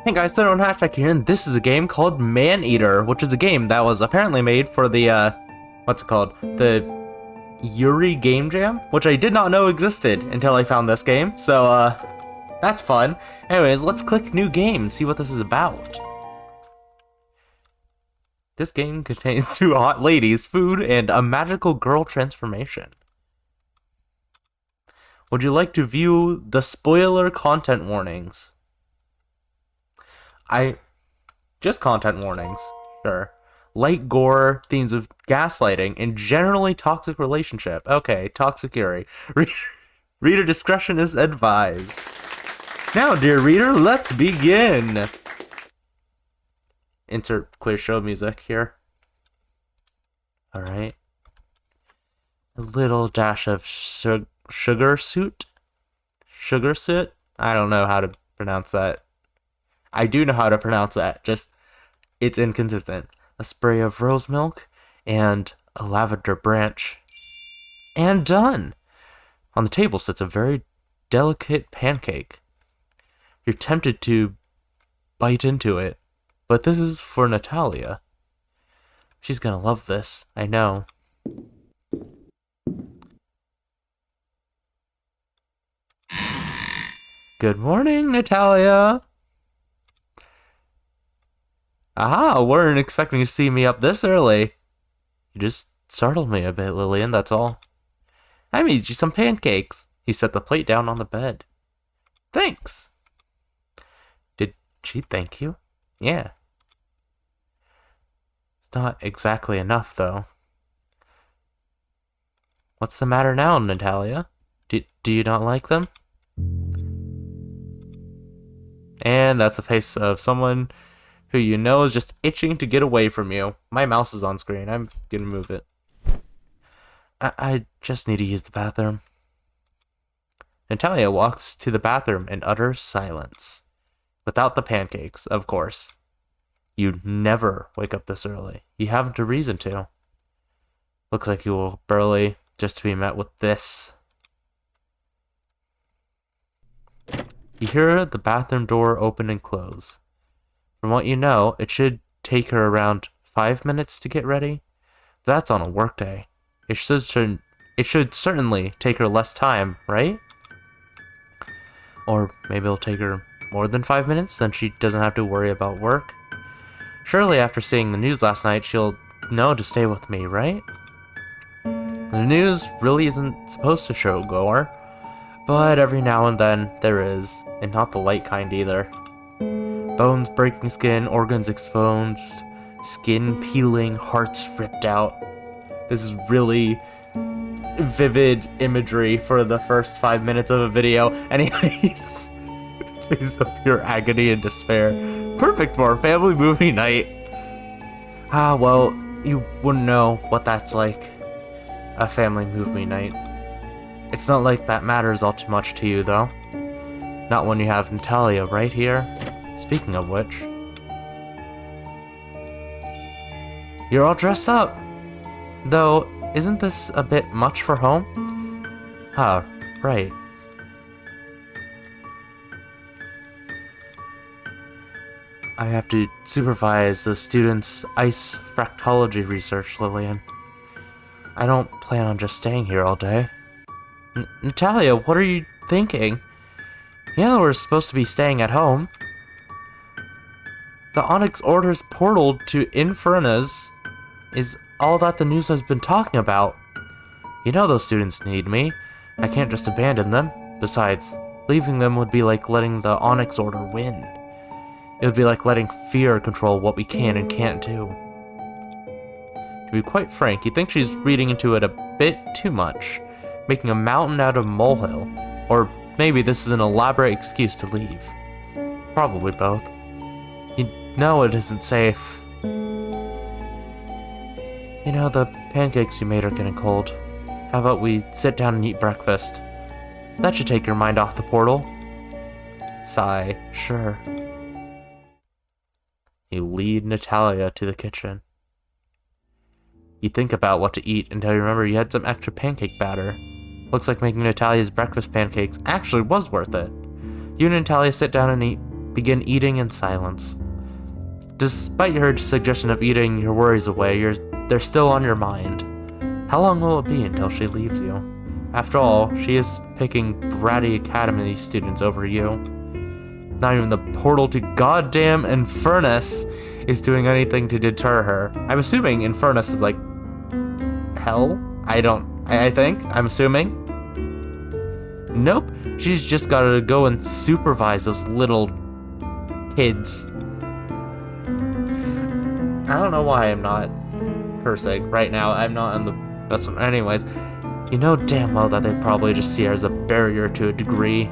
Hey guys, Thorn Hatchback here, and this is a game called Maneater, which is a game that was apparently made for the, what's it called? The Yuri game jam, which I did not know existed until I found this game, so, that's fun. Anyways, let's click new game and see what this is about. This game contains two hot ladies, food, and a magical girl transformation. Would you like to view the spoiler content warnings? Just content warnings, sure. Light gore, themes of gaslighting, and generally toxic relationship. Okay, toxic Yuri. Reader discretion is advised. Now, dear reader, let's begin. Insert quiz show music here. Alright. A little dash of sugar suit? Sugar suit? I don't know how to pronounce that. I do know how to pronounce that, just it's inconsistent. A spray of rose milk and a lavender branch. And done! On the table sits a very delicate pancake. You're tempted to bite into it, but this is for Natalia. She's gonna love this, I know. Good morning, Natalia! Aha, weren't expecting to see me up this early. You just startled me a bit, Lillian, that's all. I made you some pancakes. He set the plate down on the bed. Thanks. Did she thank you? Yeah. It's not exactly enough, though. What's the matter now, Natalia? Do you not like them? And that's the face of someone who you know is just itching to get away from you. My mouse is on screen. I'm gonna move it. I just need to use the bathroom. Natalia walks to the bathroom in utter silence. Without the pancakes, of course. You'd never wake up this early. You haven't a reason to. Looks like you will early just to be met with this. You hear the bathroom door open and close. From what you know, it should take her around 5 minutes to get ready. That's on a workday. It should certainly take her less time, right? Or maybe it'll take her more than 5 minutes, then she doesn't have to worry about work. Surely after seeing the news last night, she'll know to stay with me, right? The news really isn't supposed to show gore, but every now and then there is, and not the light kind either. Bones breaking skin, organs exposed, skin peeling, hearts ripped out. This is really vivid imagery for the first 5 minutes of a video. Anyways, face of pure agony and despair. Perfect for a family movie night. Ah, well, you wouldn't know what that's like. A family movie night. It's not like that matters all too much to you, though. Not when you have Natalia right here. Speaking of which, you're all dressed up. Though, isn't this a bit much for home? Huh, right. I have to supervise the students' ice fractology research, Lillian. I don't plan on just staying here all day. Natalia, what are you thinking? Yeah, we're supposed to be staying at home. The Onyx Order's portal to Infernas is all that the news has been talking about. You know those students need me. I can't just abandon them. Besides, leaving them would be like letting the Onyx Order win. It would be like letting fear control what we can and can't do. To be quite frank, you think she's reading into it a bit too much, making a mountain out of a molehill. Or maybe this is an elaborate excuse to leave. Probably both. You know it isn't safe. You know, the pancakes you made are getting cold. How about we sit down and eat breakfast? That should take your mind off the portal. Sigh, sure. You lead Natalia to the kitchen. You think about what to eat until you remember you had some extra pancake batter. Looks like making Natalia's breakfast pancakes actually was worth it. You and Natalia sit down and eat begin eating in silence. Despite her suggestion of eating your worries away, they're still on your mind. How long will it be until she leaves you? After all, she is picking bratty academy students over you. Not even the portal to goddamn Infernus is doing anything to deter her. I'm assuming Infernus is like hell? I'm assuming. Nope, she's just gotta go and supervise those little kids. I don't know why I'm not cursing right now. I'm not on the best one. Anyways, you know damn well that they probably just see her as a barrier to a degree.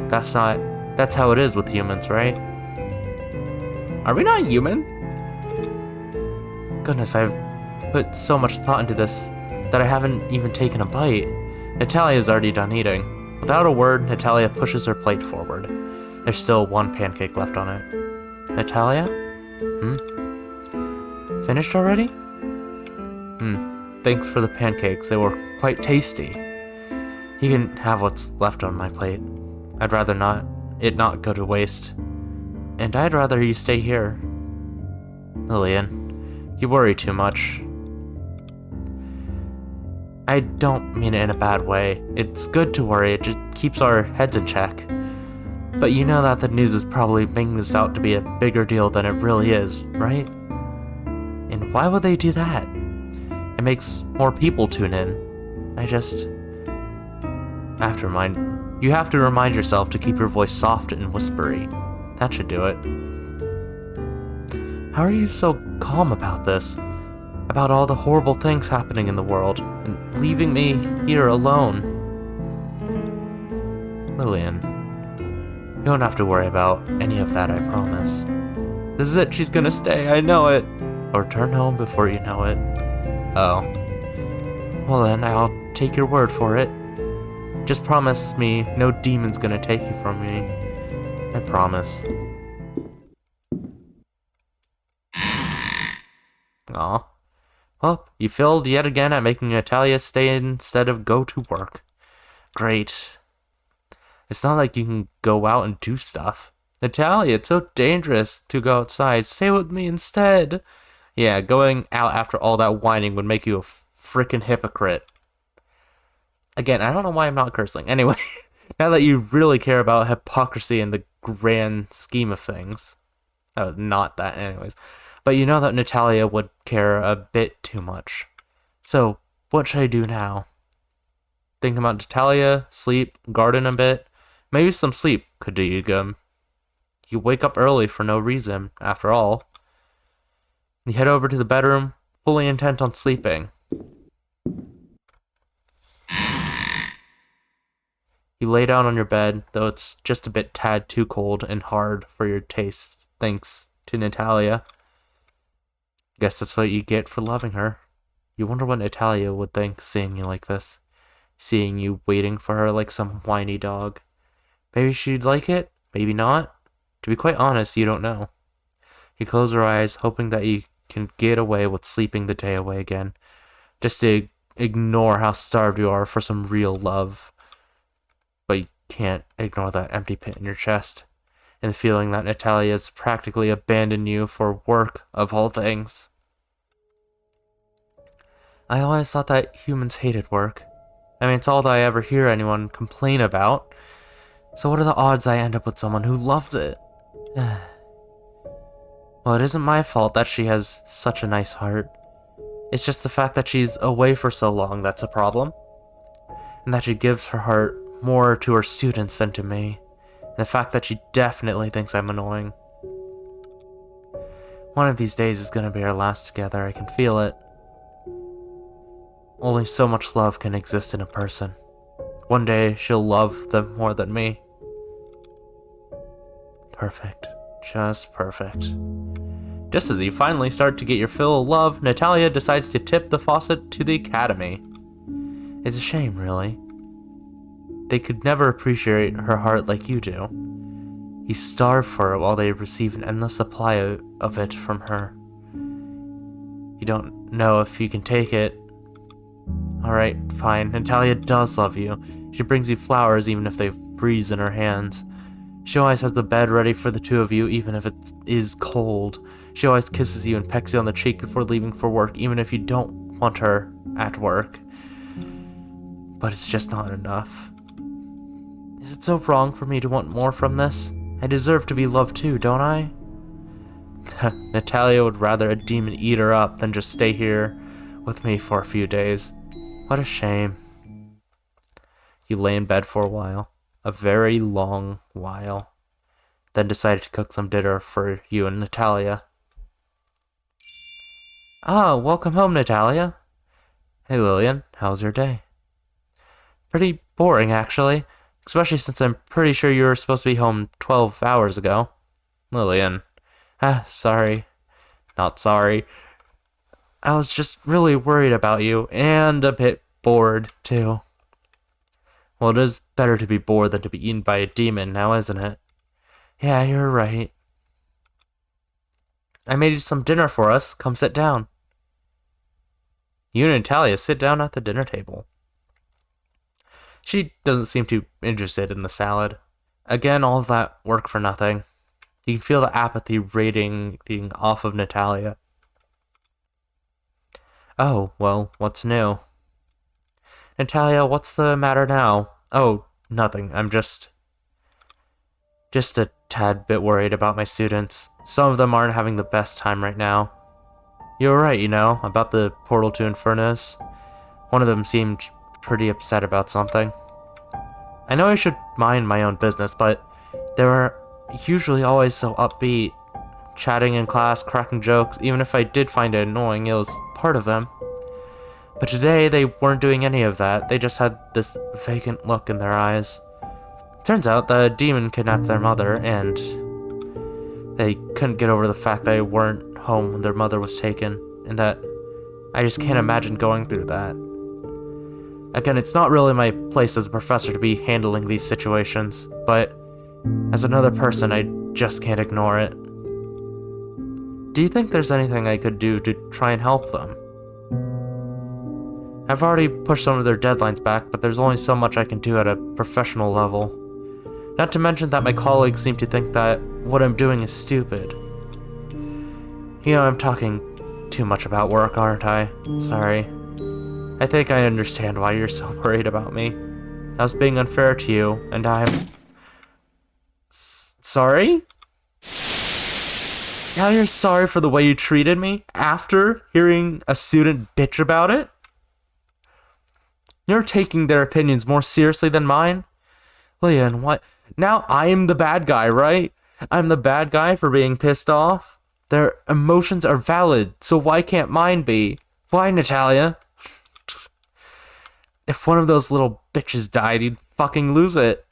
That's how it is with humans, right? Are we not human? Goodness, I've put so much thought into this that I haven't even taken a bite. Natalia's already done eating. Without a word, Natalia pushes her plate forward. There's still one pancake left on it. Natalia? Finished already? Thanks for the pancakes. They were quite tasty. You can have what's left on my plate. I'd rather it not go to waste. And I'd rather you stay here. Lillian, you worry too much. I don't mean it in a bad way. It's good to worry, it just keeps our heads in check. But you know that the news is probably making this out to be a bigger deal than it really is, right? And why would they do that? It makes more people tune in. You have to remind yourself to keep your voice soft and whispery. That should do it. How are you so calm about this? About all the horrible things happening in the world, and leaving me here alone? Lillian, you don't have to worry about any of that, I promise. This is it, she's gonna stay, I know it. Or return home before you know it. Oh. Well then, I'll take your word for it. Just promise me no demon's gonna take you from me. I promise. Aw. Well, you failed yet again at making Natalia stay instead of go to work. Great. It's not like you can go out and do stuff. Natalia, it's so dangerous to go outside. Stay with me instead. Yeah, going out after all that whining would make you a frickin' hypocrite. Again, I don't know why I'm not cursing. Anyway, now that you really care about hypocrisy in the grand scheme of things. Oh, not that, anyways. But you know that Natalia would care a bit too much. So, what should I do now? Think about Natalia, sleep, garden a bit. Maybe some sleep could do you good. You wake up early for no reason, after all. You head over to the bedroom, fully intent on sleeping. You lay down on your bed, though it's just a bit tad too cold and hard for your taste, thanks to Natalia. Guess that's what you get for loving her. You wonder what Natalia would think seeing you like this. Seeing you waiting for her like some whiny dog. Maybe she'd like it, maybe not. To be quite honest, you don't know. You close your eyes, hoping that you can get away with sleeping the day away again. Just to ignore how starved you are for some real love. But you can't ignore that empty pit in your chest. And the feeling that Natalia's practically abandoned you for work, of all things. I always thought that humans hated work. I mean, it's all that I ever hear anyone complain about. So what are the odds I end up with someone who loves it? Well, it isn't my fault that she has such a nice heart. It's just the fact that she's away for so long that's a problem. And that she gives her heart more to her students than to me. And the fact that she definitely thinks I'm annoying. One of these days is gonna be our last together, I can feel it. Only so much love can exist in a person. One day, she'll love them more than me. Perfect. Just perfect. Just as you finally start to get your fill of love, Natalia decides to tip the faucet to the academy. It's a shame, really. They could never appreciate her heart like you do. You starve for it while they receive an endless supply of it from her. You don't know if you can take it. Alright, fine. Natalia does love you. She brings you flowers even if they freeze in her hands. She always has the bed ready for the two of you, even if it is cold. She always kisses you and pecks you on the cheek before leaving for work, even if you don't want her at work. But it's just not enough. Is it so wrong for me to want more from this? I deserve to be loved too, don't I? Natalia would rather a demon eat her up than just stay here with me for a few days. What a shame. You lay in bed for a while. A very long while. Then decided to cook some dinner for you and Natalia. Ah, welcome home, Natalia. Hey, Lillian, how's your day? Pretty boring, actually. Especially since I'm pretty sure you were supposed to be home 12 hours ago. Lillian. Sorry. Not sorry. I was just really worried about you, and a bit bored, too. Well, it is better to be bored than to be eaten by a demon now, isn't it? Yeah, you're right. I made you some dinner for us. Come sit down. You and Natalia sit down at the dinner table. She doesn't seem too interested in the salad. Again, all of that work for nothing. You can feel the apathy radiating off of Natalia. Oh, well, what's new? Natalia, what's the matter now? Oh, nothing. I'm just a tad bit worried about my students. Some of them aren't having the best time right now. You were right, about the portal to Infernus. One of them seemed pretty upset about something. I know I should mind my own business, but they were usually always so upbeat, chatting in class, cracking jokes. Even if I did find it annoying, it was part of them. But today, they weren't doing any of that. They just had this vacant look in their eyes. Turns out the demon kidnapped their mother, and they couldn't get over the fact they weren't home when their mother was taken, and that I just can't imagine going through that. Again, it's not really my place as a professor to be handling these situations, but as another person, I just can't ignore it. Do you think there's anything I could do to try and help them? I've already pushed some of their deadlines back, but there's only so much I can do at a professional level. Not to mention that my colleagues seem to think that what I'm doing is stupid. I'm talking too much about work, aren't I? Sorry. I think I understand why you're so worried about me. I was being unfair to you, and I'm... Sorry? Now you're sorry for the way you treated me after hearing a student bitch about it? You're taking their opinions more seriously than mine? Leon, what? Now I'm the bad guy, right? I'm the bad guy for being pissed off? Their emotions are valid, so why can't mine be? Why, Natalia? If one of those little bitches died, you'd fucking lose it.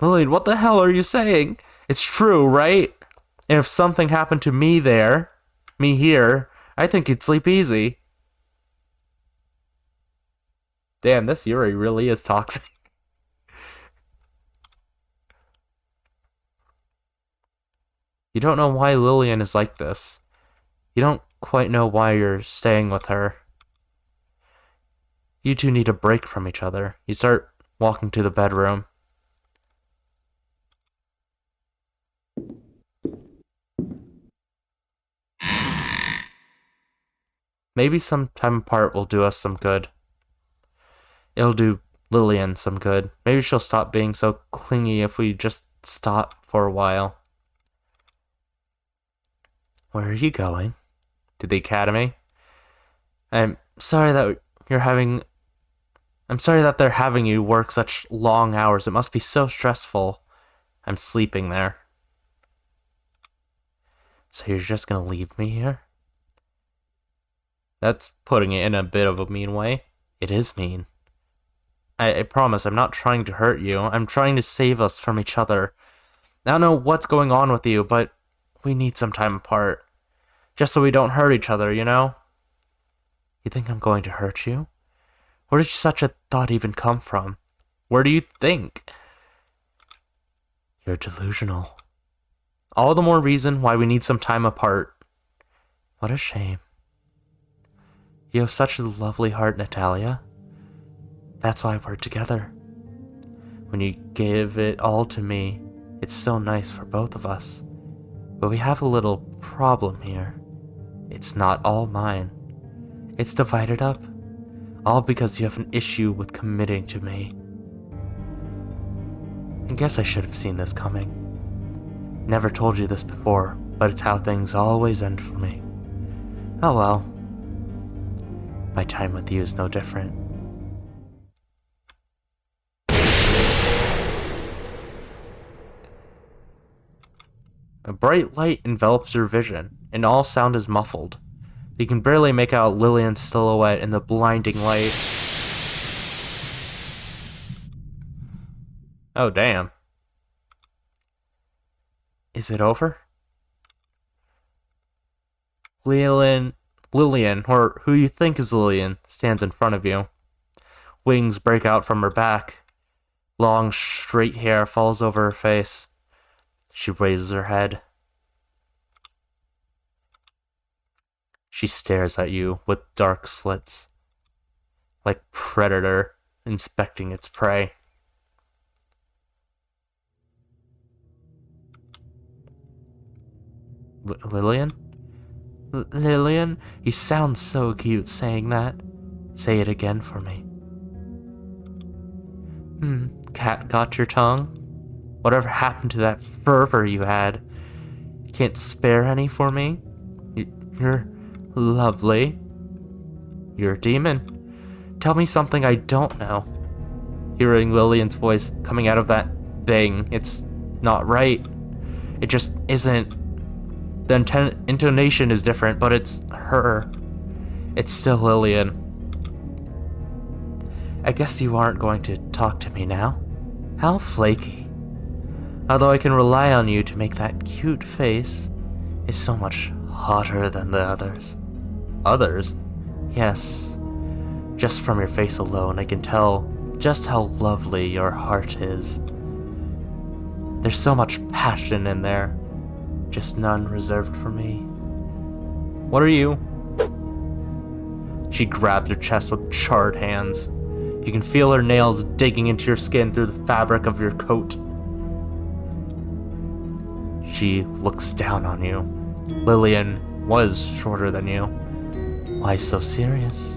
Lillian, what the hell are you saying? It's true, right? And if something happened to me here, I think you'd sleep easy. Damn, this Yuri really is toxic. You don't know why Lillian is like this. You don't quite know why you're staying with her. You two need a break from each other. You start walking to the bedroom. Maybe some time apart will do us some good. It'll do Lillian some good. Maybe she'll stop being so clingy if we just stop for a while. Where are you going? To the academy? I'm sorry that they're having you work such long hours. It must be so stressful. I'm sleeping there. So you're just gonna leave me here? That's putting it in a bit of a mean way. It is mean. I promise I'm not trying to hurt you. I'm trying to save us from each other. I don't know what's going on with you, but we need some time apart. Just so we don't hurt each other, You think I'm going to hurt you? Where did such a thought even come from? Where do you think? You're delusional. All the more reason why we need some time apart. What a shame. You have such a lovely heart, Natalia. That's why we're together. When you give it all to me, It's so nice for both of us. But we have a little problem here. It's not all mine. It's divided up. All because you have an issue with committing to me. I guess I should have seen this coming. Never told you this before, but it's how things always end for me. Oh well. My time with you is no different. A bright light envelops your vision, and all sound is muffled. You can barely make out Lillian's silhouette in the blinding light. Oh, damn. Is it over? Lillian, or who you think is Lillian, stands in front of you. Wings break out from her back. Long, straight hair falls over her face. She raises her head. She stares at you with dark slits, like a predator inspecting its prey. Lillian? Lillian? You sound so cute saying that. Say it again for me. Cat got your tongue? Whatever happened to that fervor you had? Can't spare any for me? You're lovely. You're a demon. Tell me something I don't know. Hearing Lillian's voice coming out of that thing, it's not right. It just isn't. The intonation is different, but it's her. It's still Lillian. I guess you aren't going to talk to me now. How flaky. Although I can rely on you to make that cute face, it's so much hotter than the others. Others? Yes. Just from your face alone, I can tell just how lovely your heart is. There's so much passion in there, just none reserved for me. What are you? She grabs your chest with charred hands. You can feel her nails digging into your skin through the fabric of your coat. She looks down on you. Lillian was shorter than you. Why so serious?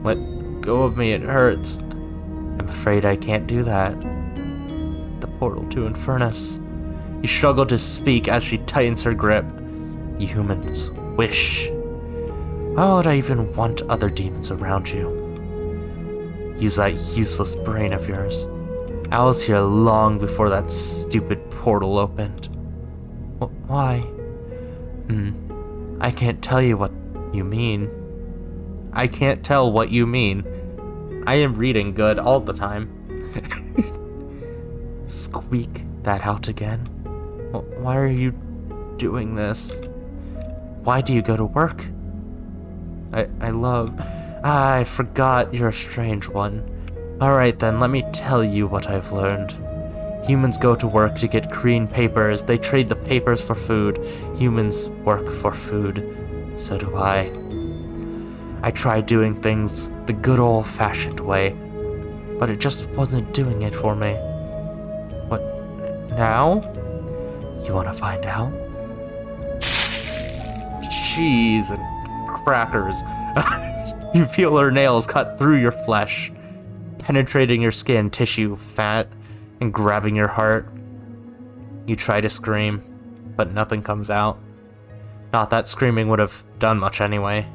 Let go of me, it hurts. I'm afraid I can't do that. The portal to Infernus. You struggle to speak as she tightens her grip. You humans wish. Why would I even want other demons around you? Use that useless brain of yours. I was here long before that stupid portal opened. Why? I can't tell you what you mean. I can't tell what you mean. I am reading good all the time. Squeak that out again. Why are you doing this? Why do you go to work? I forgot you're a strange one. Alright then, let me tell you what I've learned. Humans go to work to get green papers. They trade the papers for food. Humans work for food. So do I. I tried doing things the good old-fashioned way, but it just wasn't doing it for me. What now? You want to find out? Cheese and crackers. You feel her nails cut through your flesh, penetrating your skin, tissue, fat, and grabbing your heart. You try to scream, but nothing comes out. Not that screaming would have done much anyway.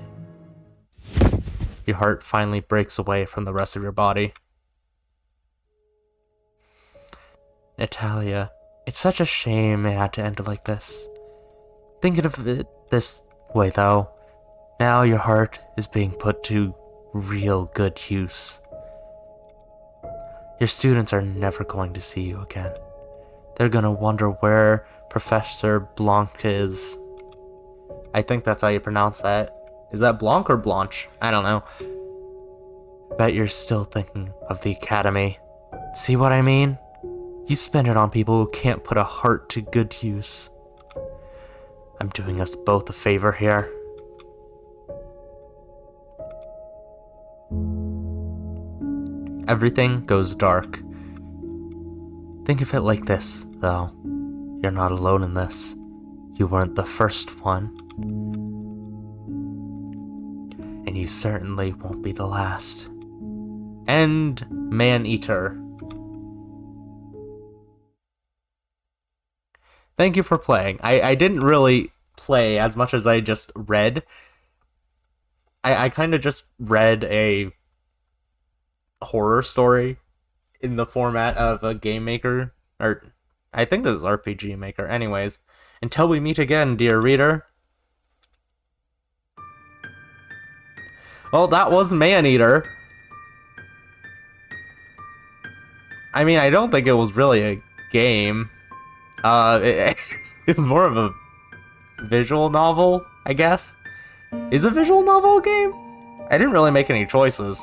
Your heart finally breaks away from the rest of your body. Natalia, it's such a shame it had to end like this. Thinking of it this way though, now your heart is being put to real good use. Your students are never going to see you again. They're gonna wonder where Professor Blanc is. I think that's how you pronounce that. Is that Blanc or Blanche? I don't know. Bet you're still thinking of the academy. See what I mean? You spend it on people who can't put a heart to good use. I'm doing us both a favor here. Everything goes dark. Think of it like this, though. You're not alone in this. You weren't the first one. And you certainly won't be the last. End Maneater. Thank you for playing. I didn't really play as much as I just read. I kind of just read a horror story in the format of a game maker, or I think this is RPG Maker. Anyways, until we meet again, dear reader. Well, that was Maneater. I mean, I don't think it was really a game. It was more of a visual novel, I guess. Is a visual novel a game? I didn't really make any choices.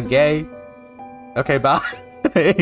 Gay. Okay, bye.